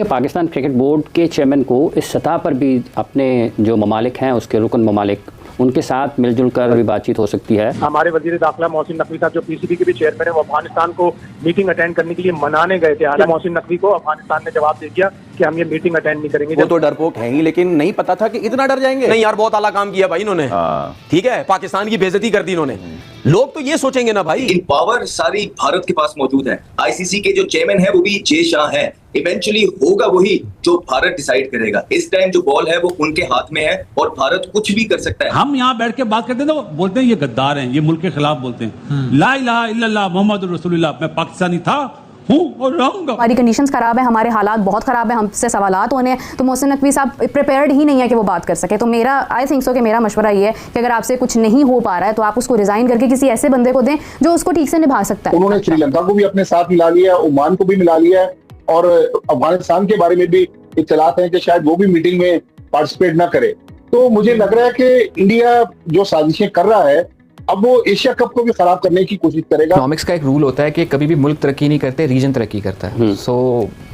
Pakistan cricket board के chairman को इस सतह पर भी अपने जो ममालिक हैं उसके रुकन ममालिक उनके साथ मिलजुल कर भी बातचीत हो सकती है। हमारे वजीर दाखिला मोहसिन नकवी साहब जो पीसीबी के भी चेयरमैन है वो अफगानिस्तान को मीटिंग अटेंड करने के लिए मनाने गए थे। हालांकि मोहसिन नकवी को अफगानिस्तान ने जवाब दे दिया कि हम ये मीटिंग अटेंड नहीं करेंगे। वो तो डरपोक हैं ही, लेकिन नहीं पता था कि इतना डर जाएंगे। नहीं यार, बहुत आला काम किया भाई इन्होंने। ठीक है, पाकिस्तान की बेइज्जती कर दी इन्होंने। लोग तो ये सोचेंगे ना भाई, लेकिन पावर सारी भारत के पास मौजूद है। आईसीसी के जो चेयरमैन है वो भी जे शाह है। इवेंचुअली होगा वही जो भारत डिसाइड करेगा। इस टाइम जो बॉल है वो उनके हाथ में है और भारत कुछ भी कर सकता है। हम यहाँ बैठ के बात करते हैं तो बोलते हैं ये गद्दार हैं, ये मुल्क के खिलाफ बोलते हैं। ला इलाहा इल्लल्लाह मोहम्मद रसूलुल्लाह, मैं पाकिस्तानी था, हूँ और रहूंगा। हमारी कंडीशंस खराब है, हमारे हालात बहुत खराब है, हमसे सवालात होने हैं, तो मोहसिन नकवी साहब प्रिपेयर्ड ही नहीं है कि वो बात कर सके। तो मेरा आई थिंक सो कि मेरा मशवरा ये है कि अगर आपसे कुछ नहीं हो पा रहा है तो आप उसको रिजाइन करके किसी ऐसे बंदे को दें जो उसको ठीक से निभा सकता है। उन्होंने श्रीलंका को भी अपने साथ मिला लिया, ओमान को भी मिला लिया है और अफगानिस्तान के बारे में भी इत्तलात हैं कि शायद वो भी मीटिंग में पार्टिसिपेट ना करे। तो मुझे लग रहा है कि इंडिया जो साजिशें कर रहा है अब वो एशिया कप को भी खराब करने की कोशिश करेगा। इकोनॉमिक्स का एक रूल होता है कि कभी भी मुल्क तरक्की नहीं करते, रीजन तरक्की करता है। सो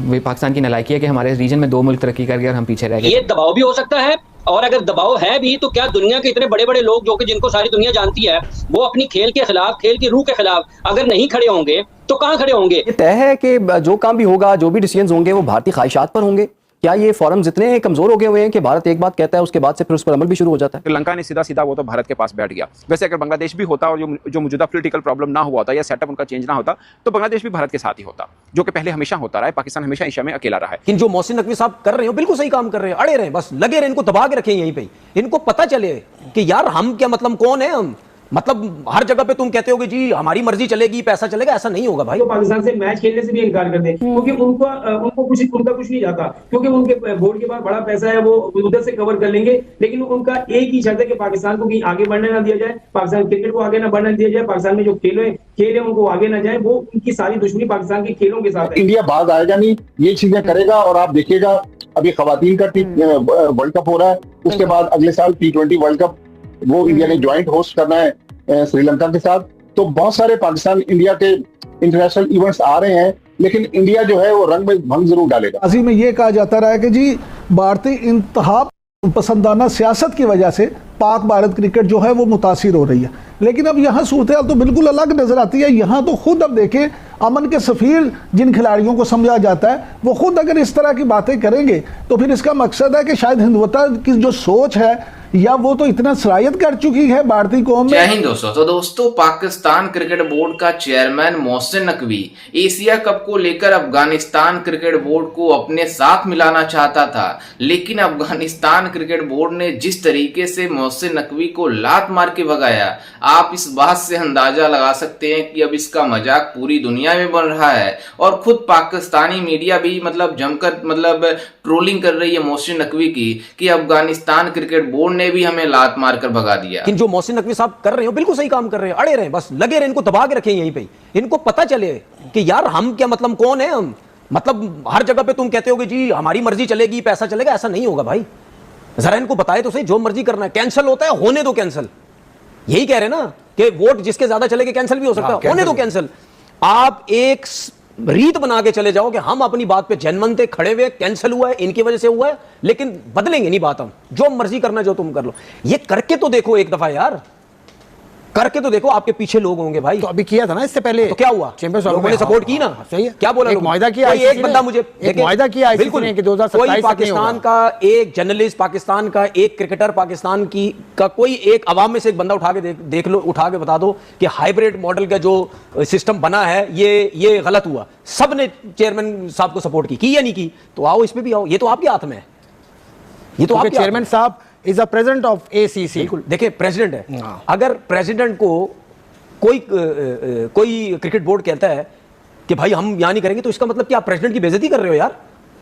वे पाकिस्तान की नालायकी है कि हमारे रीजन में 2 मुल्क तरक्की कर गए और हम पीछे रह गए। ये दबाव भी हो सकता है, और अगर दबाव है भी तो क्या दुनिया के इतने बड़े बड़े लोग जो कि जिनको सारी दुनिया जानती है वो अपनी खेल के खिलाफ, खेल की रूह के खिलाफ अगर नहीं खड़े होंगे तो कहां खड़े होंगे? ये तय है कि जो काम भी होगा, जो भी डिसीजंस होंगे वो भारतीय ख्वाहिशात पर होंगे। क्या ये फॉरम्स इतने कमजोर हो गए हुए हैं कि भारत एक बात कहता है उसके बाद से फिर उस पर अमल भी शुरू हो जाता है? श्रीलंका ने सीधा सीधा वो तो भारत के पास बैठ गया। वैसे अगर बांग्लादेश भी होता और जो मौजूदा पॉलिटिकल प्रॉब्लम ना हुआ होता या सेटअप उनका चेंज ना होता तो बांग्लादेश भी भारत के साथ ही होता, जो कि पहले हमेशा होता रहा है। पाकिस्तान हमेशा एशिया में अकेला रहा है। लेकिन जो मोहसिन नकवी साहब कर रहे हो बिल्कुल सही काम कर रहे हैं, अड़े रहे, बस लगे रहे, इनको दबा के रखें यहीं पे। इनको पता चले कि यार हम क्या, मतलब कौन है हम, मतलब हर जगह पे तुम कहते होगे जी हमारी मर्जी चलेगी, पैसा चलेगा, ऐसा नहीं होगा भाई। तो पाकिस्तान से मैच खेलने से भी इनकार कर दें क्योंकि उनको कुछ नहीं जाता, क्योंकि उनके बोर्ड के पास बड़ा पैसा है, वो उधर से कवर कर लेंगे। लेकिन उनका एक ही शर्त है कि पाकिस्तान को कहीं आगे बढ़ने ना दिया जाए, पाकिस्तान क्रिकेट को आगे ना बढ़ने दिया जाए, पाकिस्तान में जो खेल है उनको आगे ना जाए। वो उनकी सारी दुश्मनी पाकिस्तान के खेलों के साथ है। इंडिया बाहर आएगा नहीं, ये चीजें करेगा। और आप देखिएगा अभी खवातीन का वर्ल्ड कप हो रहा है, उसके बाद अगले साल T20 वर्ल्ड कप वो इंडिया ने ज्वाइंट होस्ट करना है श्रीलंका के साथ। तो बहुत सारे पाकिस्तान इंडिया के इंटरनेशनल इवेंट्स आ रहे हैं, लेकिन इंडिया जो है वो रंग में भंग जरूर डालेगा। अजी में ये कहा जाता रहा है कि जी भारतीय इंतहा पसंदाना सियासत की वजह से पाक भारत क्रिकेट जो है वो मुतासिर हो रही है। लेकिन अब यहाँ सूरत तो बिल्कुल अलग नजर आती है। यहाँ तो खुद अब देखें, अमन के सफीर जिन खिलाड़ियों को समझा जाता है वो खुद अगर इस तरह की बातें करेंगे तो फिर इसका मकसद है कि शायद हिंदुत्व की जो सोच है या वो तो इतना सरायत कर चुकी है भारतीय कौम में। जय हिंद दोस्तों। तो दोस्तों, पाकिस्तान क्रिकेट बोर्ड का chairman Mohsin Naqvi Asia cup को लेकर अफगानिस्तान क्रिकेट बोर्ड को अपने साथ मिलाना चाहता था, लेकिन अफगानिस्तान क्रिकेट बोर्ड ने जिस तरीके से मोहसिन नकवी को लात मार के भगाया, आप इस बात से अंदाजा लगा सकते हैं कि अब इसका मजाक पूरी दुनिया में बन रहा है। और खुद पाकिस्तानी मीडिया भी जमकर ट्रोलिंग कर रही है मोहसिन नकवी की कि अफगानिस्तान क्रिकेट बोर्ड ने भी हमें लात मार कर भगा दिया। लेकिन जो मोहसिन नकवी साहब कर रहे हो बिल्कुल सही काम कर रहे हैं, अड़े रहे, बस लगे रहे, इनको दबा के रखें यहीं पे। इनको पता चले कि यार हम क्या, मतलब कौन है हम, मतलब हर जगह पे तुम कहते होगे जी हमारी मर्जी चलेगी, पैसा चलेगा, ऐसा नहीं होगा भाई। जरा इनको बताए तो सही, जो मर्जी करना है कैंसिल होता है, होने दो कैंसिल। यही कह रहे ना कि वोट जिसके ज्यादा चलेगा कैंसिल भी हो सकता है, होने दो कैंसिल। आप एक रीत बना के चले जाओ कि हम अपनी बात पे जनमन थे, खड़े हुए, कैंसिल हुआ है, इनकी वजह से हुआ है, लेकिन बदलेंगे नहीं बात हम। जो मर्जी करना जो तुम कर लो, ये करके तो देखो एक दफा यार, करके तो देखो, आपके पीछे लोग होंगे भाई। तो अभी किया था ना इससे पहले, तो क्या हुआ? चैंपियंस लोगों ने सपोर्ट की ना, सही है। क्या बोला? एक मुआहदा किया, एक बंदा मुझे एक मुआहदा किया बिल्कुल कि 2027 पाकिस्तान का एक जर्नलिस्ट, पाकिस्तान का एक क्रिकेटर, पाकिस्तान की का कोई एक अवाम में से एक बंदा उठा के देख लो, उठा के बता दो कि हाइब्रिड मॉडल का जो सिस्टम बना है ये गलत हुआ। सब ने चेयरमैन साहब को सपोर्ट की या नहीं की? तो आओ इसमें भी आओ, ये तो आपके हाथ में है। ये तो आपके चेयरमैन साहब is the president of ACC। बिल्कुल, देखिए प्रेसिडेंट है। अगर प्रेसिडेंट को कोई क्रिकेट बोर्ड कहता है कि भाई हम यहां नहीं करेंगे, तो इसका मतलब कि आप प्रेसिडेंट की बेइज्जती कर रहे हो यार।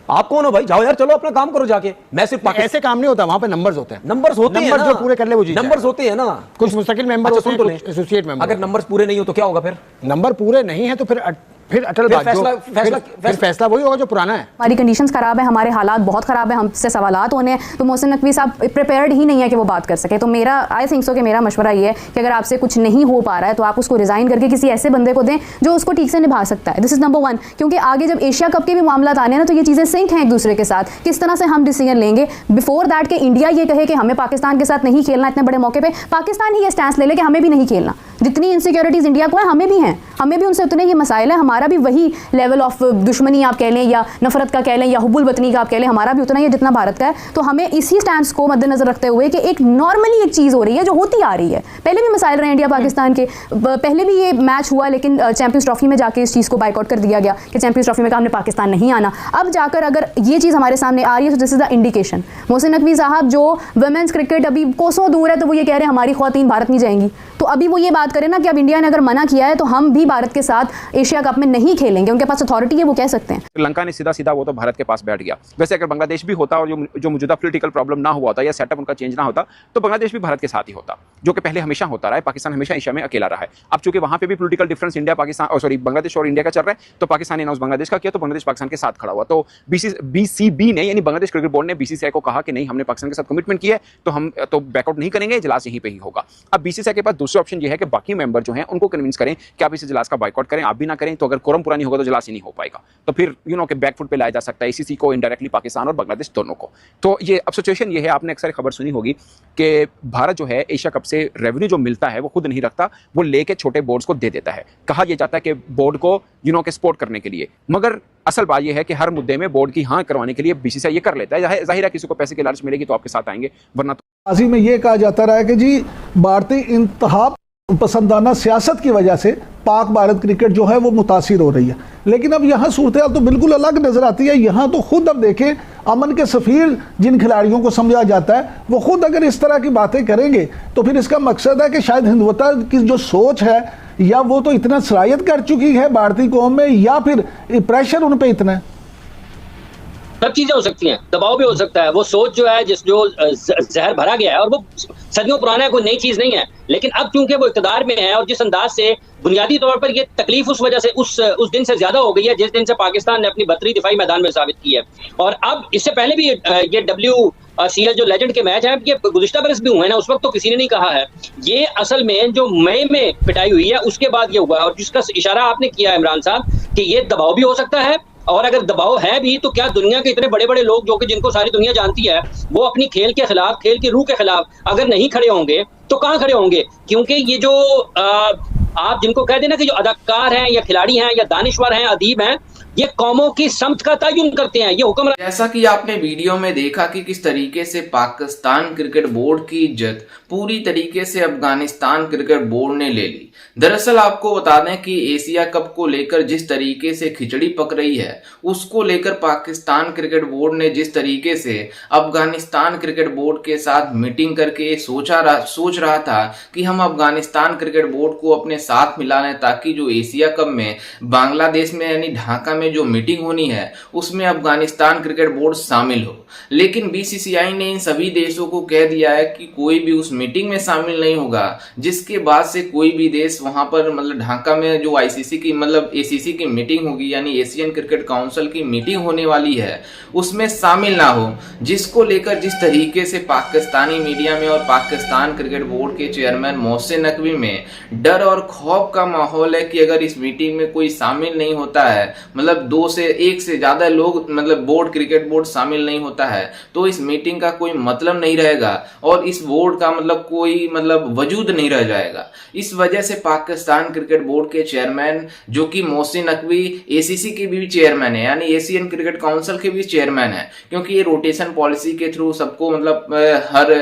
आप कौन हो भाई? जाओ यार, चलो अपना काम करो जाके। मैं सिर्फ ऐसे काम नहीं होता, वहां पे नंबर्स होते हैं। नंबर्स होते हैं ना, जो पूरे कर ले वो जीत जाए। नंबर्स होते हैं ना, कुछ मुस्तकिल मेंबर होते हैं, कुछ एसोसिएट मेंबर। अगर नंबर्स पूरे नहीं हो तो क्या होगा फिर? नंबर पूरे नहीं है तो फिर फिर अटल फिर बात फिर फैसला वही होगा जो पुराना है। हमारी कंडीशंस खराब है, हमारे हालात बहुत खराब है, हमसे सवालात होने हैं, तो मोहसिन नकवी साहब प्रिपेयर्ड ही नहीं है कि वो बात कर सके। तो मेरा आई थिंक सो कि मेरा मशवरा ये है कि अगर आपसे कुछ नहीं हो पा रहा है तो आप उसको रिजाइन करके किसी ऐसे बंदे को दें जो उसको ठीक से निभा सकता है। दिस इज नंबर 1, क्योंकि आगे जब एशिया कप के भी मामला आने हैं ना तो ये चीज़ें सिंक हैं एक दूसरे के साथ। किस तरह से हम डिसीजन लेंगे बिफोर दैट कि इंडिया ये कहे कि हमें पाकिस्तान के साथ नहीं खेलना, इतने बड़े मौके पे पाकिस्तान ही ये स्टैंस ले ले कि हमें भी नहीं खेलना। जितनी इनसिक्योरिटीज इंडिया को है हमें भी हैं, हमें भी उनसे उतने ही मसाइल हैं, हमारा भी वही लेवल ऑफ दुश्मनी आप कह लें या नफरत का कह लें या हुब्बुल वतनी का आप कह लें, हमारा भी उतना ही है जितना भारत का है। तो हमें इसी स्टैंस को मद्देनजर रखते हुए कि एक नॉर्मली एक चीज़ हो रही है जो होती आ रही है, पहले भी मसाइल रहे इंडिया पाकिस्तान के, पहले भी ये मैच हुआ लेकिन चैंपियंस ट्रॉफी में जाके इस चीज़ को बाइकआउट कर दिया गया कि चैंपियंस ट्रॉफी में कहा हमने पाकिस्तान नहीं आना। अब जाकर अगर ये चीज़ हमारे सामने आ रही है तो this is the indication. Mohsin Naqvi साहब जो वुमेन्स क्रिकेट अभी कोसों दूर है तो वो ये कह रहे हैं हमारी ख्वातीन भारत नहीं जाएंगी, तो अभी वो ये बात करें ना कि अब इंडिया ने अगर मना किया है तो हम भी भारत के साथ एशिया कप में नहीं खेलेंगे, उनके पास अथॉरिटी है, वो कह सकते हैं। श्रीलंका ने सीधा सीधा वो तो भारत के पास बैठ गया। वैसे अगर बांग्लादेश भी होता और जो मौजूदा पॉलिटिकल प्रॉब्लम ना हुआ होता या सेटअप उनका चेंज ना होता तो बांग्लादेश भी भारत के साथ ही होता, जो कि पहले हमेशा होता रहा है। पाकिस्तान हमेशा एशिया में अकेला रहा है। अब चूंकि वहां पे भी political difference India Pakistan sorry Bangladesh और इंडिया का चल रहा है तो पाकिस्तान ने अनाउंस बांग्लादेश का किया तो बांग्लादेश पाकिस्तान के साथ खड़ा हुआ। तो बीसीबी ने यानी बांग्लादेश क्रिकेट बोर्ड ने बीसीसीआई को कहा कि नहीं हमने पाकिस्तान के साथ कमिटमेंट किया है तो हम तो बैकआउट नहीं करेंगे, इजलास यहीं पे ही होगा। अब बीसीसीआई के पास दूसरा ऑप्शन ये है कि बाकी मेंबर जो हैं उनको कन्विंस करें कि आप इस इजलास का बाइकआउट करें, आप भी ना करें तो अगर कोरम पूरा नहीं होगा तो इजलास ही नहीं हो पाएगा। तो फिर के बैकफुट पे लाया जा सकता है आईसीसी को, इनडायरेक्टली पाकिस्तान और बांग्लादेश दोनों को। तो ये अब सिचुएशन ये है, आपने अक्सर खबर सुनी होगी कि भारत जो है एशिया कप से रेवेन्यू जो मिलता है वो खुद नहीं रखता, वो लेके छोटे बोर्ड्स को दे देता है। कहा यह जाता है कि बोर्ड को के सपोर्ट करने के लिए, मगर असल बात यह है कि हर मुद्दे में बोर्ड की हाँ करवाने के लिए बीसीसीआई ये कर लेता है। जाहिर है किसी को पैसे की लालच मिलेगी तो आपके साथ आएंगे, वरना तो माजी में ये कहा जाता रहा है कि जी भारतीय इंतहा पसंदाना सियासत की वजह से पाक भारत क्रिकेट जो है वो मुतासिर हो रही है। लेकिन अब यहाँ सूरत हाल तो बिल्कुल अलग नजर आती है। यहाँ तो खुद अब देखें अमन के सफीर जिन खिलाड़ियों को समझा जाता है वो खुद अगर इस तरह की बातें करेंगे तो फिर इसका मकसद है कि शायद हिंदुत्व की जो सोच है या वो तो इतना सरायत कर चुकी है भारतीय कौम में या फिर प्रेशर उन पर इतना है। सब चीजें हो सकती हैं, दबाव भी हो सकता है। वो सोच जो है जो जहर भरा गया है और वो सदियों पुराना है, कोई नई चीज नहीं है। लेकिन अब क्योंकि वो इक़्तिदार में है और जिस अंदाज से बुनियादी तौर पर ये तकलीफ उस वजह से उस दिन से ज्यादा हो गई है जिस दिन से पाकिस्तान ने अपनी बदतरी दिफाई मैदान में साबित की है। और अब इससे पहले भी ये WCL जो लेजेंड के मैच हैं ये गुज़िश्ता बरस भी हुए ना, उस वक्त तो किसी ने नहीं कहा है। ये असल में जो मई में पिटाई हुई है उसके बाद ये हुआ है और जिसका इशारा आपने किया है इमरान साहब कि ये दबाव भी हो सकता है। और अगर दबाव है भी तो क्या दुनिया के इतने बड़े बड़े लोग जो कि जिनको सारी दुनिया जानती है वो अपनी खेल के खिलाफ, खेल की रूह के खिलाफ अगर नहीं खड़े होंगे तो कहां खड़े होंगे? क्योंकि ये जो आप जिनको कह देना कि जो अदाकार हैं या खिलाड़ी हैं या दानिश्वर हैं, अदीब हैं, ये कौमों की समत का तयन करते हैं। ये हुक्म जैसा कि आपने वीडियो में देखा कि किस तरीके से पाकिस्तान क्रिकेट बोर्ड की इज्जत पूरी तरीके से अफगानिस्तान क्रिकेट बोर्ड ने ले ली। दरअसल आपको बता दें कि एशिया कप को लेकर जिस तरीके से खिचड़ी पक रही है उसको लेकर पाकिस्तान क्रिकेट बोर्ड ने जिस तरीके से अफगानिस्तान क्रिकेट बोर्ड के साथ मीटिंग करके सोच रहा था कि हम अफगानिस्तान क्रिकेट बोर्ड को अपने साथ मिला लें ताकि जो एशिया कप में बांग्लादेश में यानी ढाका में जो मीटिंग होनी है उसमें अफगानिस्तान क्रिकेट बोर्ड शामिल हो। लेकिन बीसीसीआई ने इन सभी देशों को कह दिया है कि कोई भी उस मीटिंग में शामिल नहीं होगा, जिसके बाद से कोई भी देश वहां पर मतलब ढाका में जो आईसीसी की मतलब एसीसी की मीटिंग होगी यानी एशियन क्रिकेट काउंसिल की मीटिंग होने वाली है उसमें शामिल ना हो। जिसको लेकर जिस तरीके से पाकिस्तानी मीडिया में और पाकिस्तान क्रिकेट बोर्ड के चेयरमैन मोहसिन नकवी में डर और खौफ का माहौल है कि अगर इस मीटिंग में कोई शामिल नहीं होता है, मतलब 2 से 1 से ज्यादा लोग मतलब क्रिकेट बोर्ड शामिल नहीं होता है तो इस मीटिंग का कोई मतलब नहीं रहेगा और इस बोर्ड का मतलब कोई मतलब वजूद नहीं रह जाएगा। इस वजह से पाकिस्तान क्रिकेट बोर्ड के चेयरमैन जो कि मोहसिन नकवी एसीसी के भी चेयरमैन है यानी एशियन क्रिकेट काउंसिल के भी चेयरमैन है, क्योंकि ये रोटेशन पॉलिसी के थ्रू सबको मतलब हर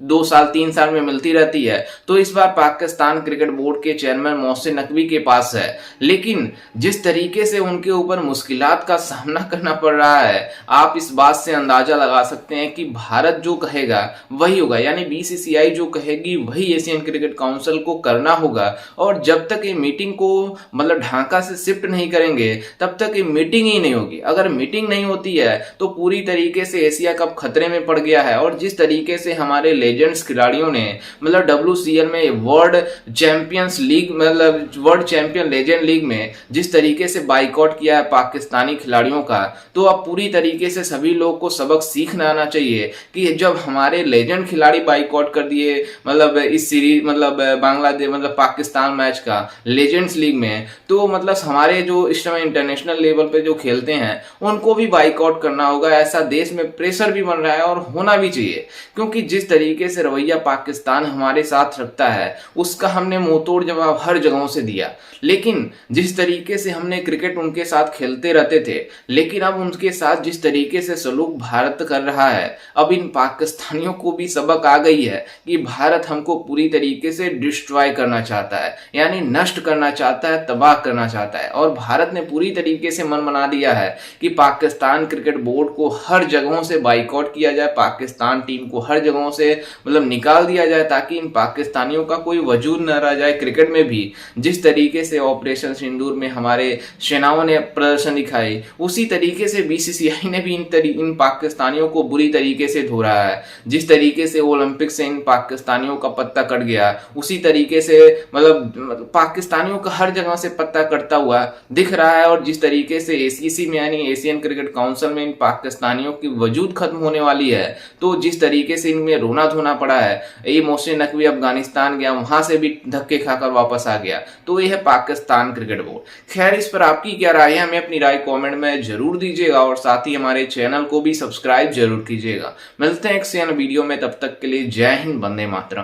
2 साल 3 साल में मिलती रहती है। तो इस बार पाकिस्तान क्रिकेट बोर्ड के चेयरमैन मोहसिन नकवी के पास है, लेकिन जिस तरीके से उनके ऊपर ऊपर मुश्किलात का सामना करना पड़ रहा है, आप इस बात से अंदाजा लगा सकते हैं कि भारत जो कहेगा वही होगा, यानी बीसीसीआई जो कहेगी वही एशियन क्रिकेट काउंसिल को करना होगा। और जब तक ये मीटिंग को मतलब ढाका से शिफ्ट नहीं करेंगे तब तक ये मीटिंग ही नहीं होगी। अगर मीटिंग नहीं होती है तो पूरी तरीके से एशिया कप खतरे में पड़ गया है। और जिस तरीके से हमारे लेजेंड्स खिलाड़ियों ने मतलब WCL में वर्ल्ड चैंपियंस लीग मतलब वर्ल्ड चैंपियन लेजेंड लीग में जिस तरीके से बाइकआउट किया है पाकिस्तानी खिलाड़ियों का, तो अब पूरी तरीके से सभी लोग को सबक सीखना आना चाहिए कि जब हमारे लेजेंड खिलाड़ी बाइकआउट कर दिए मतलब इस सीरीज मतलब बांग्लादेश मतलब पाकिस्तान मैच का लेजेंड्स लीग में, तो मतलब हमारे जो इस समय इंटरनेशनल लेवल पे जो खेलते हैं उनको भी बाइकआउट करना होगा। ऐसा देश में प्रेशर भी बन रहा है और होना भी चाहिए, क्योंकि जिस तरीके से रवैया पाकिस्तान हमारे साथ रखता है उसका हमने मुंहतोड़ जवाब हर जगहों से दिया। लेकिन जिस तरीके से हमने क्रिकेट उनके साथ खेलते रहते थे, लेकिन अब उनके साथ जिस तरीके से सलूक भारत कर रहा है, अब इन पाकिस्तानियों को भी सबक आ गई है कि भारत हमको पूरी तरीके से डिस्ट्रॉय करना चाहता है, यानी नष्ट करना चाहता है, तबाह करना चाहता है। और भारत ने पूरी तरीके से मन बना दिया है कि पाकिस्तान क्रिकेट बोर्ड को हर जगहों से बाइकआउट किया जाए, पाकिस्तान टीम को हर जगहों से मतलब निकाल दिया जाए, ताकि इन पाकिस्तानियों का कोई वजूद न रह जाए क्रिकेट में भी। जिस तरीके से ऑपरेशन सिंदूर में हमारे सेनाओं ने प्रदर्शन दिखाए, उसी तरीके से बीसीसीआई ने भी इन पाकिस्तानियों को बुरी तरीके से धो रहा है। जिस तरीके से ओलंपिक से इन पाकिस्तानियों का पत्ता कट गया, उसी तरीके से मतलब पाकिस्तानियों का हर जगह से पत्ता कटता हुआ दिख रहा है। और जिस तरीके से ACC में यानी एशियन क्रिकेट काउंसिल में इन पाकिस्तानियों की वजूद खत्म होने वाली है, तो जिस तरीके से इनमें रोना धोना पड़ा है। ये मोहसिन नकवी अफगानिस्तान गया, वहां से भी धक्के खाकर वापस आ गया, तो यह है पाकिस्तान क्रिकेट बोर्ड। खैर, इस पर आपकी क्या राय है, हमें अपनी राय कमेंट में जरूर दीजिएगा और साथ ही हमारे चैनल को भी सब्सक्राइब जरूर कीजिएगा। मिलते हैं एक वीडियो में, तब तक के लिए जय हिंद, वंदे मातरम।